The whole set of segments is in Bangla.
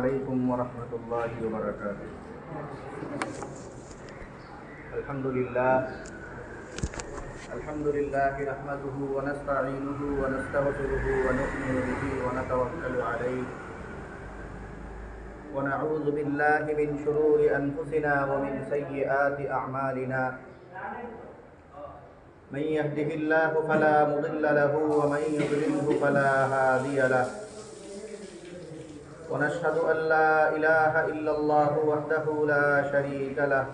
عليكم ورحمة الله وبركاته. الحمد لله نحمده ونستعينه ونستغفره ونؤمن به ونتوكل عليه ونعوذ بالله من شرور أنفسنا ومن سيئات أعمالنا. من يهده الله فلا مضل له ومن يضلله فلا هادي له. ونشهد أن لا إله إلا الله وحده لا شريك له.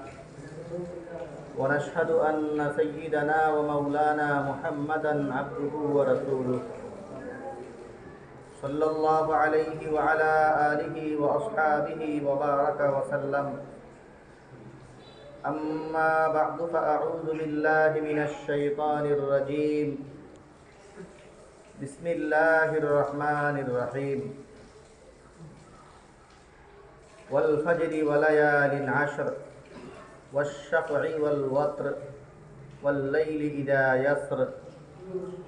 ونشهد أن سيدنا ومولانا محمدا عبده ورسوله صلى الله عليه وعلى آله وأصحابه وبارك وسلم. أما بعد فأعوذ بالله من الشيطان الرجيم. بسم الله الرحمن الرحيم. والفجر وليال عشر والشفع والوتر والليل إذا يسر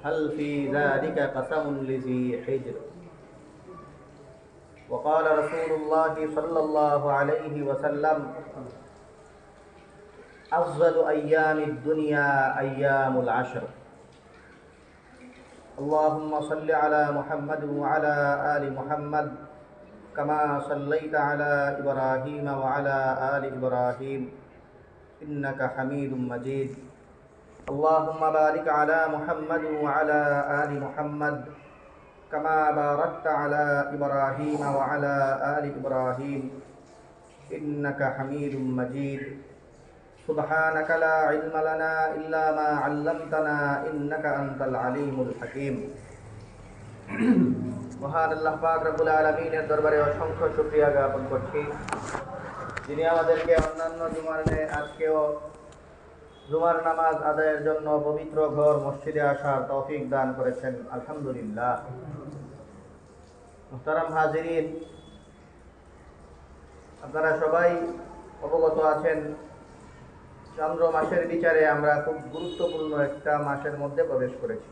هل في ذلك قسم لذي حجر. وقال رسول الله صلى الله عليه وسلم أفضل أيام الدنيا أيام العشر. اللهم صل على محمد وعلى آل محمد كما صليت على إبراهيم وعلى آل إبراهيم إنك حميد مجيد. اللهم بارك على محمد وعلى آل محمد كما باركت على إبراهيم وعلى آل إبراهيم إنك حميد مجيد. سبحانك لا علم لنا إلا ما علمتنا إنك أنت العليم الحكيم. মহান আল্লাহ পাক রব্বুল আলামিনের দরবারে অসংখ্য শুকরিয়া জ্ঞাপন করছি, যিনি আমাদেরকে অন্যান্য জুমার আজকেও জুমার নামাজ আদায়ের জন্য পবিত্র ঘর মসজিদে আসার তৌফিক দান করেছেন। আলহামদুলিল্লাহ। মুহতারাম হাজিরিন, আপনারা সবাই অবগত আছেন চন্দ্র মাসের বিচারে আমরা খুব গুরুত্বপূর্ণ একটা মাসের মধ্যে প্রবেশ করেছি।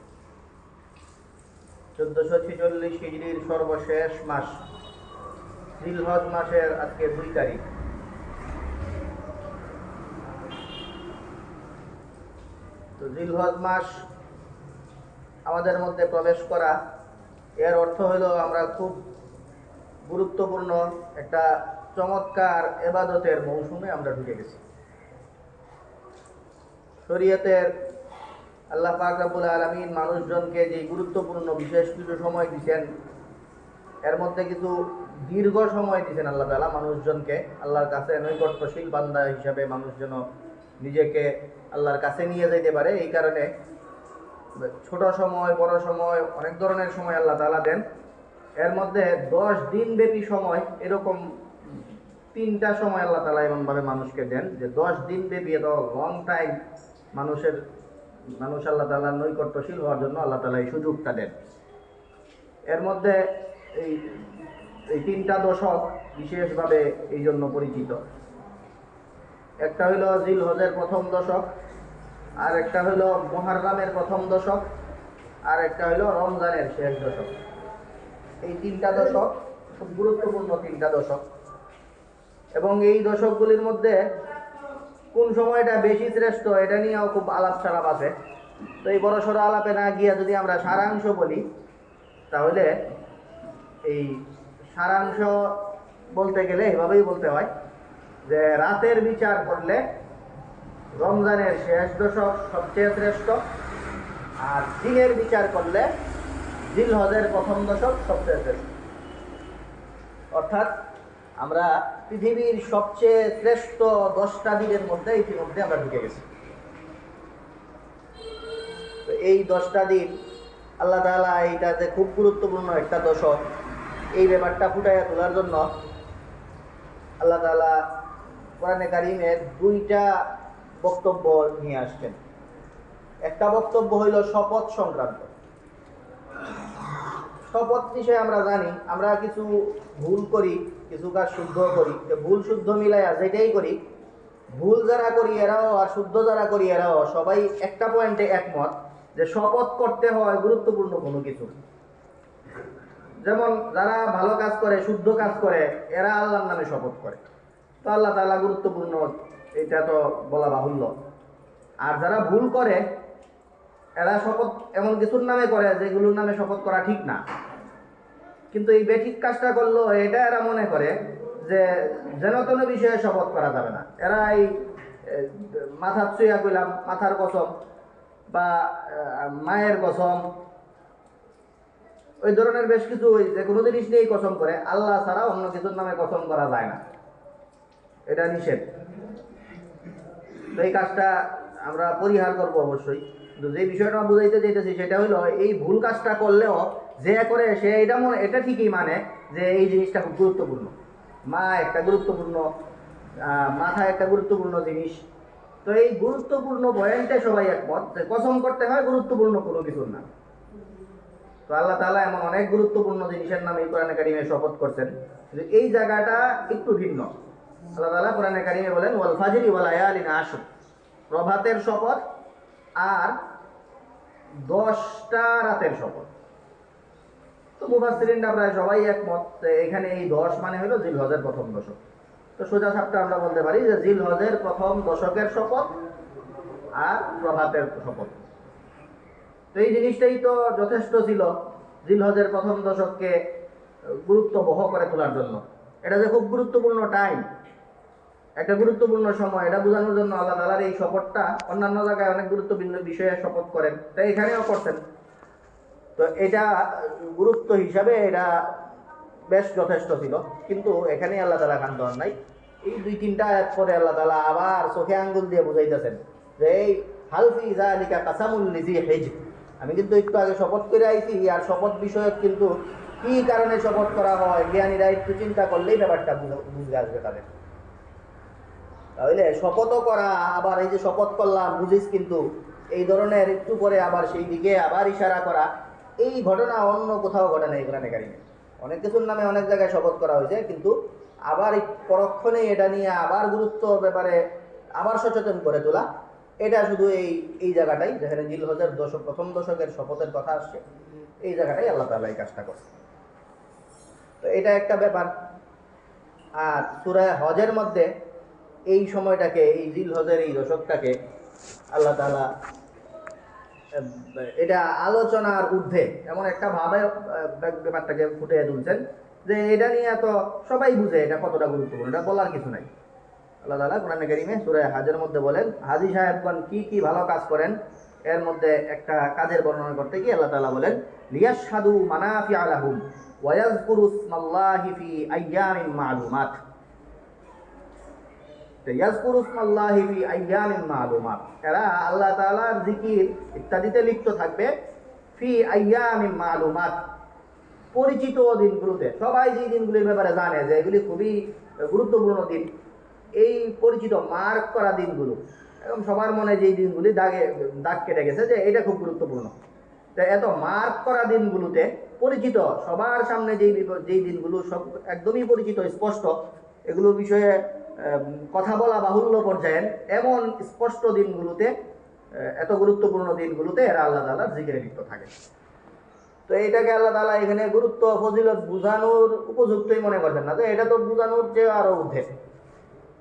1446 হিজরির সর্বশেষ মাস জিলহজ মাসের আজকে 2 তারিখ। তো জিলহজ মাস আমাদের মধ্যে প্রবেশ করা, এর অর্থ হলো আমরা খুব গুরুত্বপূর্ণ একটা চমৎকার ইবাদতের মৌসুমে আমরা ঢুকে গেছি। শরীয়তের আল্লাহ পাক রব্বুল আলামিন মানুষজনকে যে গুরুত্বপূর্ণ বিশেষ কিছু সময় দিয়েছেন, এর মধ্যে কিছু দীর্ঘ সময় দিয়েছেন আল্লাহ তাআলা মানুষজনকে আল্লাহর কাছে নৈকট্যশীল বান্দা হিসাবে মানুষ যেন নিজেকে আল্লাহর কাছে নিয়ে যেতে পারে। এই কারণে ছোট সময়, বড় সময়, অনেক ধরনের সময় আল্লাহ তাআলা দেন। এর মধ্যে 10 দিন ব্যাপী সময়, এরকম 3টা সময় আল্লাহ তাআলা এমনভাবে মানুষকে দেন যে 10 দিন ব্যাপী, এত লং টাইম মানুষ আল্লাহ তাআলার নৈকট্যশীল হওয়ার জন্য আল্লাহ তাআলা এই সুযোগটা দেন। এর মধ্যে এই 3টা দশক বিশেষভাবে এই জন্য পরিচিত। একটা হলো জিলহজের প্রথম দশক, আর একটা হলো মুহররমের প্রথম দশক, আর একটা হলো রমজানের শেষ দশক। এই 3টা দশক খুব গুরুত্বপূর্ণ 3টা দশক, এবং এই দশকগুলির মধ্যে কোন সময়টা বেশি শ্রেষ্ঠ এটা নিয়েও খুব আলাপ সালাপ আছে। তো এই বড়সড় আলাপে না গিয়া যদি আমরা সারাংশ বলি, তাহলে এই সারাংশ বলতে গেলে এভাবেই বলতে হয় যে রাতের বিচার করলে রমজানের শেষ দশক সবচেয়ে শ্রেষ্ঠ, আর দিনের বিচার করলে জিলহজের প্রথম দশক সবচেয়ে শ্রেষ্ঠ। অর্থাৎ আমরা পৃথিবীর সবচেয়ে শ্রেষ্ঠ 10টা দিনের মধ্যে ইতিমধ্যে আমরা ঢুকে গেছি। তো এই 10টা দিন আল্লাহ তাআলা এইটাতে খুব গুরুত্বপূর্ণ একটা দশক, এই ব্যাপারটা ফুটাইয়া তোলার জন্য আল্লাহ তাআলা কোরআনে কারিমে 2টা বক্তব্য নিয়ে আসছেন। একটা বক্তব্য হইল শপথ সংক্রান্ত। শপথ বিষয়ে আমরা জানি, আমরা কিছু ভুল করি, কিছু কাজ শুদ্ধ করি, ভুল শুদ্ধ মিলাইয়া যেটাই করি, ভুল যারা করি এরাও আর শুদ্ধ যারা করি এরাও সবাই একটা পয়েন্টে একমত যে শপথ করতে হয় গুরুত্বপূর্ণ কোনো কিছু। যেমন যারা ভালো কাজ করে, শুদ্ধ কাজ করে, এরা আল্লাহর নামে শপথ করে, তো আল্লাহ তাআলা গুরুত্বপূর্ণ, এটা তো বলা বাহুল্য। আর যারা ভুল করে, এরা শপথ এমন কিছুর নামে করে যেগুলোর নামে শপথ করা ঠিক না, কিন্তু এই বেঠিক কাজটা করলো এটা এরা মনে করে যে যেন তেন বিষয়ে শপথ করা যাবে না। এরা এই মাথার ছুঁয়া কইলাম, মাথার কসম বা মায়ের কসম, ওই ধরনের বেশ কিছু যে কোনো জিনিস নিয়েই কসম করে, আল্লাহ ছাড়া অন্য কিছুর নামে কসম করা যায় না, এটা নিষেধ। তো এই কাজটা আমরা পরিহার করব অবশ্যই। কিন্তু যে বিষয়টা বুঝাইতে চাইতেছি সেটা হলো, এই ভুল কাজটা করলেও যে করে সে এটা ঠিকই মানে যে এই জিনিসটা খুব গুরুত্বপূর্ণ। মা একটা গুরুত্বপূর্ণ, মাথা একটা গুরুত্বপূর্ণ জিনিস। তো এই গুরুত্বপূর্ণ পয়েন্টে সবাই একমত যে কসম করতে হয় গুরুত্বপূর্ণ কোনো কিছুর না। তো আল্লাহ তাআলা এমন অনেক গুরুত্বপূর্ণ জিনিসের নামে কোরআনে কারিমে শপথ করছেন, যে এই জায়গাটা একটু ভিন্ন। আল্লাহ তাআলা কোরআনে কারিমে বলেন, ওয়াল ফাজরি ওয়াল লায়ালিন আশর, প্রভাতের শপথ আর 10টা রাতের শপথ। তো মুফাসসিরিনরা প্রায় সবাই একমত, এখানে এই 10 মানে হলো জিলহজের প্রথম দশক। তো সোজা সাপটা আমরা বলতে পারি যে জিলহজের প্রথম দশকের শপথ আর প্রভাতের শপথ। তো এই জিনিসটাই তো যথেষ্ট ছিল জিলহজের প্রথম দশককে গুরুত্ব বহ করে তোলার জন্য। এটা যে খুব গুরুত্বপূর্ণ টাইম, একটা গুরুত্বপূর্ণ সময়, এটা বোঝানোর জন্য আল্লাহ তাআলার এই শপথটা, অন্যান্য জায়গায় অনেক গুরুত্বপূর্ণ বিষয়ে শপথ করেন, তাই এখানেও করছেন। তো এটা গুরুত্ব হিসাবে এটা বেশ যথেষ্ট ছিল, কিন্তু এখানে আল্লাহ তাআলা ক্ষান্ত হন নাই। এই 2-3টা আয়াত পরে আল্লাহ তাআলা আবার চোখে আঙ্গুল দিয়ে বুঝাইতেছেন যে এই হালফি যালিকা কাসামুল লিজি হিজর, আমি কিন্তু একটু আগে শপথ করে আইছি, আর শপথ বিষয়ক কিন্তু কি কারণে শপথ করা হয় জ্ঞানীরা একটু চিন্তা করলেই ব্যাপারটা বুঝে আসবে তাদের। তাহলে শপথও করা, আবার এই যে শপথ করলাম বুঝিস, কিন্তু এই ধরনের একটু পরে আবার সেই দিকে আবার ইশারা করা, এই ঘটনা অন্য কোথাও ঘটে নাই কোরআনে কারিমে। অনেক কিছুর নামে অনেক জায়গায় শপথ করা হয়েছে, কিন্তু আবার পরক্ষণে এটা নিয়ে আবার গুরুত্ব ব্যাপারে আবার সচেতন করে তোলা, এটা শুধু এই জায়গাটাই, যেখানে জিলহজের প্রথম দশকের শপথের কথা আসছে, এই জায়গাটাই আল্লাহ তাআলা এই কাজটা করছে। তো এটা একটা ব্যাপার। আর সূরা হজের মধ্যে এই সময়টাকে, এই জিলহজের এই দশকটাকে আল্লাহ তাআলা এটা আলোচনার ঊর্ধ্বে এমন একটা ভাবে ব্যাপারটাকে ফুটিয়ে তুলছেন যে এটা নিয়ে তো সবাই বুঝে এটা কতটা গুরুত্বপূর্ণ, এটা বলার কিছু নাই। আল্লাহ তাআলা কোরআনে কারিমে সূরা হজের মধ্যে বলেন, হাজী সাহেবগণ কি কি ভালো কাজ করেন, এর মধ্যে একটা কাজের বর্ণনা করতে গিয়ে আল্লাহ তাআলা বলেন, লিয়াশহাদু মানাফিআ লাহুম ওয়া ইয়াযকুরু ইসমাল্লাহি ফি আইয়ামিন মা'লুমাত। ইয়াযকুরু ইসমাল্লাহি ফি আইয়ামিন মা'লুমাত, এরা আল্লাহ তাআলার জিকির ইত্যাদিতে লিপ্ত থাকবে, ফি আইয়ামিন মা'লুমাত, পরিচিত দিনগুলোতে। সবাই যে দিনগুলির ব্যাপারে জানে যে এগুলি খুবই গুরুত্বপূর্ণ দিন, এই পরিচিত মার্ক করা দিনগুলো, এবং সবার মনে যেই দিনগুলি দাগ কেটে গেছে যে এটা খুব গুরুত্বপূর্ণ, তো এত মার্ক করা দিনগুলোতে পরিচিত, সবার সামনে যেই দিনগুলো সব একদমই পরিচিত, স্পষ্ট, এগুলোর বিষয়ে কথা বলা বাহুল্য পর্যায়ের এমন স্পষ্ট দিনগুলোতে, এত গুরুত্বপূর্ণ দিনগুলোতে এরা আল্লাহ তাআলার জিকিরে লিপ্ত থাকে। তো এটাকে আল্লাহ তাআলা এখানে গুরুত্ব ফজিলত বুঝানোর উপযুক্তই মনে করছেন না, তো এটা তো বুঝানোর চেয়ে আরো ঊর্ধ্বে।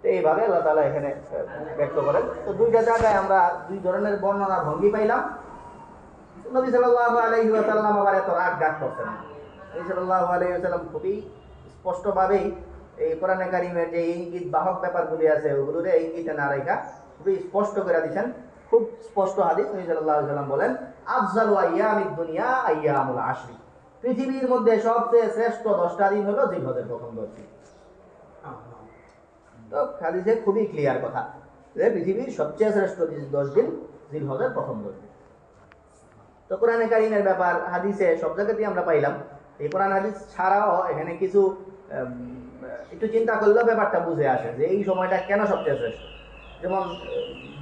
তো এইভাবে আল্লাহ তাআলা এখানে ব্যক্ত করেন। তো দুইটা জায়গায় আমরা দুই ধরনের বর্ণনা ভঙ্গি পাইলাম। নবী সাল্লাল্লাহু আলাইহি ওয়াসাল্লাম আবার এত রাগ ডাক করছেন না। নবী সাল্লাল্লাহু আলাইহি ওয়াসাল্লাম খুবই স্পষ্টভাবেই এই কোরআনে কারিমের যে ইঙ্গিত বাহক ব্যাপারগুলি আছে ওগুলোরে ইঙ্গিতে না রেখা খুবই স্পষ্ট করে দিচ্ছেন। খুব স্পষ্ট হাদিস, নবী সাল্লাল্লাহু আলাইহি ওয়াসাল্লাম বলেন, আফজালু আইয়ামিদ দুনিয়া আইয়ামুল আশরি, পৃথিবীর মধ্যে সবচেয়ে শ্রেষ্ঠ 10টা দিন হলো জিলহজের প্রথম 10 দিন। তো হাদিসে খুবই ক্লিয়ার কথা যে পৃথিবীর সবচেয়ে শ্রেষ্ঠ 10 দিন জিলহজের প্রথম 10 দিন। তো কোরআনে কারিমের ব্যাপার হাদিসে সব জায়গাতেই আমরা পাইলাম। এই কোরআন হাদিস ছাড়াও এখানে কিছু একটু চিন্তা করলেও ব্যাপারটা বুঝে আসে যে এই সময়টা কেন সবচেয়ে শ্রেষ্ঠ। যেমন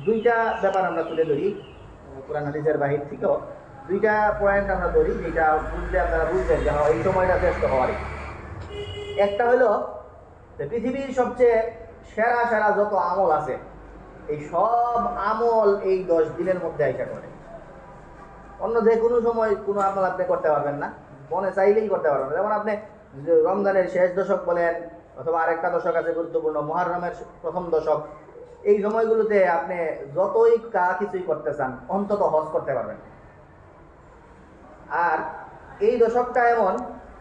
দুইটা ব্যাপার আমরা তুলে ধরি কোরআন হাদিসের বাহির থেকেও, দুইটা পয়েন্ট আমরা ধরি যেটা বুঝলে আপনারা বুঝবেন যে এই সময়টা শ্রেষ্ঠ হওয়ারই। একটা হলো যে পৃথিবীর সবচেয়ে সেরা সেরা যত আমল আছে, এই সব আমল এই 10 দিনের মধ্যে আইসা করে। অন্য যে কোনো সময় কোনো আমল আপনি করতে পারবেন না, মনে চাইলেই করতে পারবেন না। যেমন আপনি রমজানের শেষ দশক বলেন, অথবা আরেকটা দশক আছে গুরুত্বপূর্ণ মুহররমের প্রথম দশক, এই সময়গুলোতে আপনি যতই কিছুই করতে চান অন্তত হজ করতে পারবেন। আর এই দশকটা এমন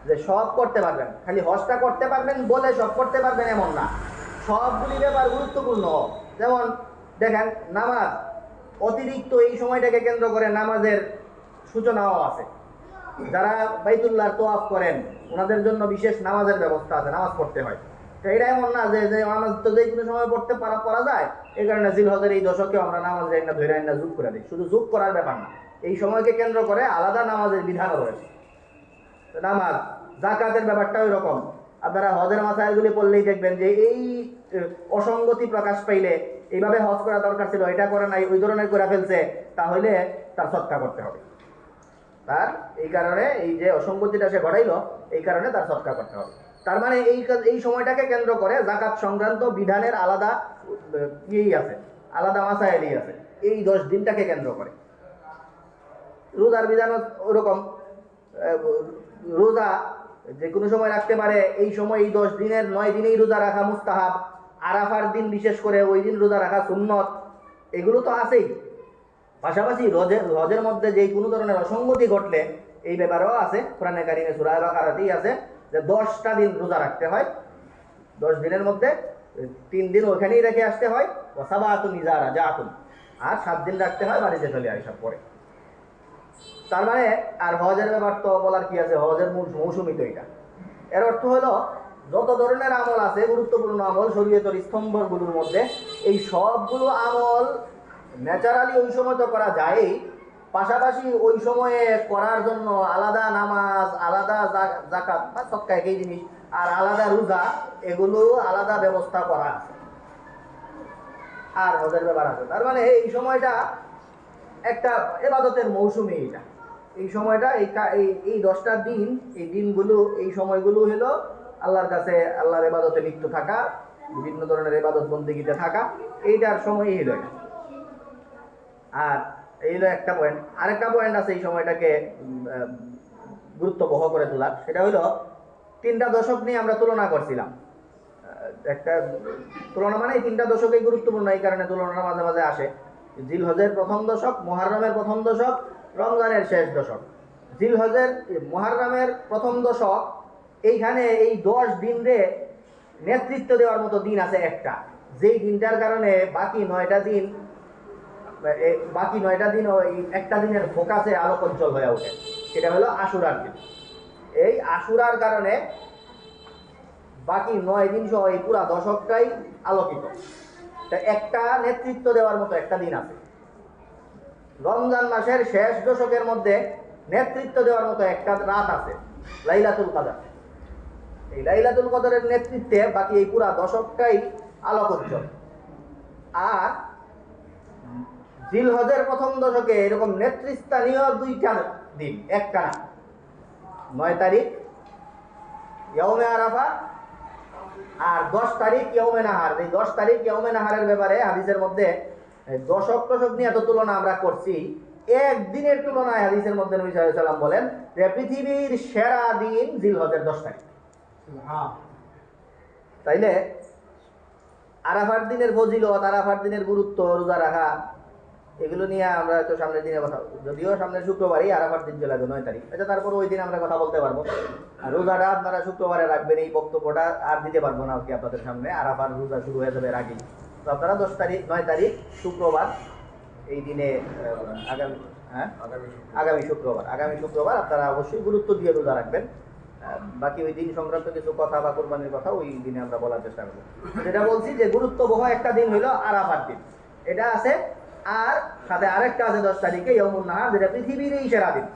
যে সব করতে পারবেন, খালি হজটা করতে পারবেন বলে সব করতে পারবেন এমন না, সবগুলি ব্যাপার গুরুত্বপূর্ণ। যেমন দেখেন নামাজ, অতিরিক্ত এই সময়টাকে কেন্দ্র করে নামাজের সূচনাও আছে। যারা বাইতুল্লাহর তোয়াফ করেন ওনাদের জন্য বিশেষ নামাজের ব্যবস্থা আছে, নামাজ পড়তে হয়। তো এটা এমন না যে নামাজ তো যে কোনো সময় পড়তে পড়া যায়, এই কারণে জিলহজের এই দশকেও আমরা নামাজ যাই না, ধরে না যোগ করে দিই। শুধু যোগ করার ব্যাপার না, এই সময়কে কেন্দ্র করে আলাদা নামাজের বিধানও রয়েছে। নামাজ, জাকাতের ব্যাপারটা ওই রকম। আপনারা হজের মাসাইলগুলি পড়লেই দেখবেন যে এই অসঙ্গতি প্রকাশ পাইলে এইভাবে হজ করা দরকার ছিল, এটা করে নাই, ওই ধরনের করে ফেলছে, তাহলে তার সৎকা করতে হবে। তার এই কারণে এই যে অসঙ্গতিটা সে ঘটাইলো, এই কারণে তার সৎকা করতে হবে। তার মানে এই সময়টাকে কেন্দ্র করে জাকাত সংক্রান্ত বিধানের আলাদা ইয়েই আছে, আলাদা মাসাইলই আছে এই 10 দিনটাকে কেন্দ্র করে। রোজার বিধানও ওরকম। রোজা যে কোনো সময় রাখতে পারে, এই সময় এই 10 দিনের 9 দিনেই রোজা রাখা মুস্তাহাব। আরাফার দিন বিশেষ করে ওই দিন রোজা রাখা সুন্নত, এগুলো তো আছেই। পাশাপাশি হজের মধ্যে যে কোনো ধরনের অসঙ্গতি ঘটলে এই ব্যাপারেও আছে, কোরআনে কারিমে সূরা বাকারাতেই আছে যে 10টা দিন রোজা রাখতে হয়। 10 দিনের মধ্যে 3 দিন ওখানেই রেখে আসতে হয়, ওয়াসাবাতুন ইযা রাজাতুম, আর 7 দিন রাখতে হয় বাড়িতে চলে আসা পরে। তার মানে আর হজের ব্যাপার তো বলার কি আছে, হজের মৌসুমই তো এটা। এর অর্থ হলো যত ধরনের আমল আছে, গুরুত্বপূর্ণ আমল শরীয়তের স্তম্ভগুলোর মধ্যে, এই সবগুলো আমল ন্যাচারালি ওই সময় তো করা যায়, পাশাপাশি ওই সময়ে করার জন্য আলাদা নামাজ, আলাদা যাকাত বা সদকা একই জিনিস, আর আলাদা রোজা, এগুলো আলাদা ব্যবস্থা করা আছে। আর হজের ব্যাপার আছে। তার মানে এই সময়টা একটা ইবাদতের মৌসুমী। এটা এই সময়টা এই 10টা দিন, এই দিনগুলো, এই সময়গুলো হলো আল্লাহর কাছে আল্লাহর ইবাদতে লিপ্ত থাকা, বিভিন্ন ধরনের ইবাদত বন্দেগীতে থাকা, এইটার সময়ই হলো এটা। আর এই হলো একটা পয়েন্ট। আরেকটা পয়েন্ট আছে এই সময়টাকে গুরুত্ব বহ করে তোলার, সেটা হলো 3টা দশক নিয়ে আমরা তুলনা করছিলাম। একটা তুলনা মানে 3টা দশকই গুরুত্বপূর্ণ, এই কারণে তুলনা মাঝে মাঝে আসে। জিলহজের প্রথম দশক, মুহররমের প্রথম দশক, রমজানের শেষ দশক। মুহররমের প্রথম দশক, এইখানে এই 10 দিন রে নেতৃত্ব দেওয়ার মতো দিন আছে একটা, যেই দিনটার কারণে বাকি 9টা দিন ওই একটা দিনের ফোকাসে আলোকোজ্জ্বল হয়ে ওঠে। সেটা হলো আশুরার দিন। এই আশুরার কারণে বাকি 9 দিন সহ এই পুরা দশকটাই আলোকিত। একটা নেতৃত্ব দেওয়ার মতো একটা দিন আছে। রমজান মাসের শেষ দশকের মধ্যে নেতৃত্ব দেওয়ার মতো একটা রাত আছে, লাইলাতুল কদর। এই লাইলাতুল কদরের নেতৃত্বে বাকি এই পুরা দশকটাই আলোকোজ্জ্বল। আর জিলহজের প্রথম দশকে এরকম নেতৃস্থানীয় 2টা দিন, একটা না, 9 তারিখ ইয়ৌমে আরাফা, আর 10 তারিখ ইয়ৌমে নাহার। এই 10 তারিখ ইয়ৌমে নাহারের ব্যাপারে হাদিসের মধ্যে দশক নিয়ে এত তুলনা আমরা করছি, একদিনের তুলনায় হাদিসের মধ্যে নবী সাল্লাল্লাহু আলাইহি ওয়াসাল্লাম বলেন যে পৃথিবীর সেরা দিন জিলহজের 10 তারিখ। তাইলে আরাফার দিনের ফজিলত, আরাফার দিনের গুরুত্ব, রোজা রাখা, এগুলো নিয়ে আমরা তো সামনের দিনে কথা, যদিও সামনের শুক্রবারই আরাফার দিন চলে যাবে 9 তারিখ, আচ্ছা তারপর ওই দিন আমরা কথা বলতে পারবো। আর রোজাটা আপনারা শুক্রবারে রাখবেন, এই বক্তব্যটা আর দিতে পারবো না কি আপনাদের সামনে, আরাফার রোজা শুরু হয়ে যাবে এর আগেই। তো আপনারা 9 তারিখ শুক্রবার, এই দিনে আগামী শুক্রবার আপনারা অবশ্যই গুরুত্ব দিয়ে রোজা রাখবেন। বাকি ওই দিন সংক্রান্ত কিছু কথা বা কোরবানির কথা ওই দিনে আমরা বলার চেষ্টা করবো। যেটা বলছি যে গুরুত্ববহ একটা দিন হইলো আরাফার দিন, এটা আছে। আর সাথে আরেকটা আছে 10 তারিখে ইয়ৌমুন নাহার, যেটা পৃথিবীর এই সেরা দিন।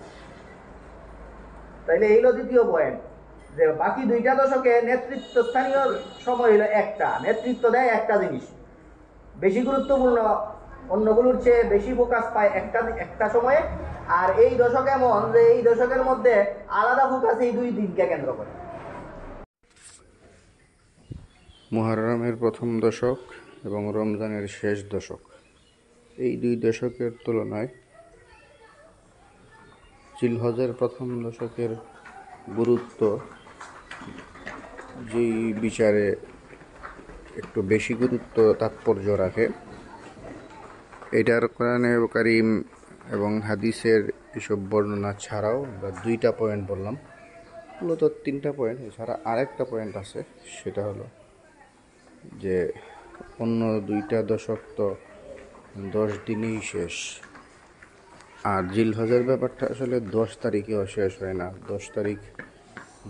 তাইলে এই হলো দ্বিতীয় পয়েন্ট, যে বাকি 2টা দশকে নেতৃত্ব স্থানীয় সময় হলো একটা, নেতৃত্ব দেয় একটা জিনিস, বেশি গুরুত্বপূর্ণ, অন্যগুলোর চেয়ে বেশি ফোকাস পায় একটা সময়ে। আর এই দশক এমন যে এই দশকের মধ্যে আলাদা ফোকাস এই 2 দিনকে কেন্দ্র করে। মুহররমের প্রথম দশক এবং রমজানের শেষ দশক, এই 2 দশকের তুলনায় জিলহজের প্রথম দশকের গুরুত্ব যেই বিচারে একটু বেশি গুরুত্ব তাৎপর্য রাখে, এটার কোরআনে কারীম এবং হাদিসের এসব বর্ণনা ছাড়াও আমরা 2টা পয়েন্ট বললাম, মূলত 3টা পয়েন্ট, এছাড়া আরেকটা পয়েন্ট আছে। সেটা হলো যে অন্য 2টা দশক তো 10 দিনেই শেষ, আর জিলহজের ব্যাপারটা আসলে 10 তারিখেও শেষ হয় না। 10 তারিখ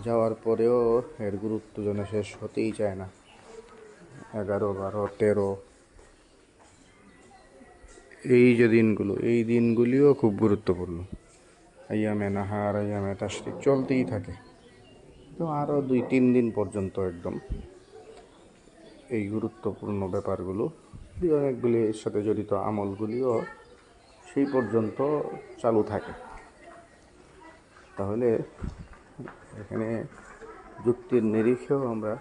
যাওয়ার পরেও এর গুরুত্ব যেন শেষ হতেই চায় না। 11, 12, 13 এই যে দিনগুলো, এই দিনগুলিও খুব গুরুত্বপূর্ণ। আইয়ামে নাহার, আইয়ামে তাশরিক চলতেই থাকে। তো আরও 2-3 দিন পর্যন্ত একদম এই গুরুত্বপূর্ণ ব্যাপারগুলো, অনেকগুলি এর সাথে জড়িত আমলগুলিও সেই পর্যন্ত চালু থাকে। তাহলে এখানে যুক্তির নিরিখেও আমরা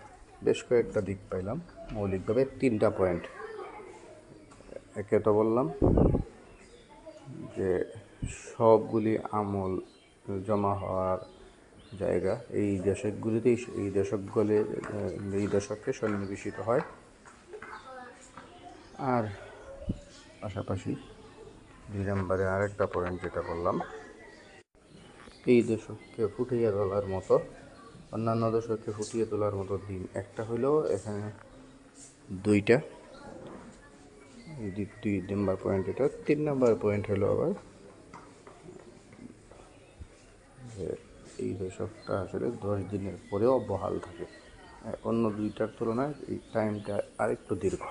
বেশ কয়েকটা দিক পাইলাম। মৌলিকভাবে 3টা পয়েন্ট। একে তো বললাম যে সবগুলি আমল জমা হওয়ার জায়গা এই দশকগুলিতেই, এই দশকে সন্নিবেশিত হয়। আর পাশাপাশি 2 নম্বরে আরেকটা পয়েন্ট যেটা বললাম, এই দশককে ফুটিয়ে তোলার মতো, অন্যান্য দশককে ফুটিয়ে তোলার মতো দিন একটা হইলেও এখানে 2টা। এই 2 নম্বর পয়েন্ট এটা। 3 নম্বর পয়েন্ট হলো আবার যে এই দশকটা আসলে 10 দিনের পরেও বহাল থাকে। অন্য 2টার তুলনায় এই টাইমটা আরেকটু দীর্ঘ।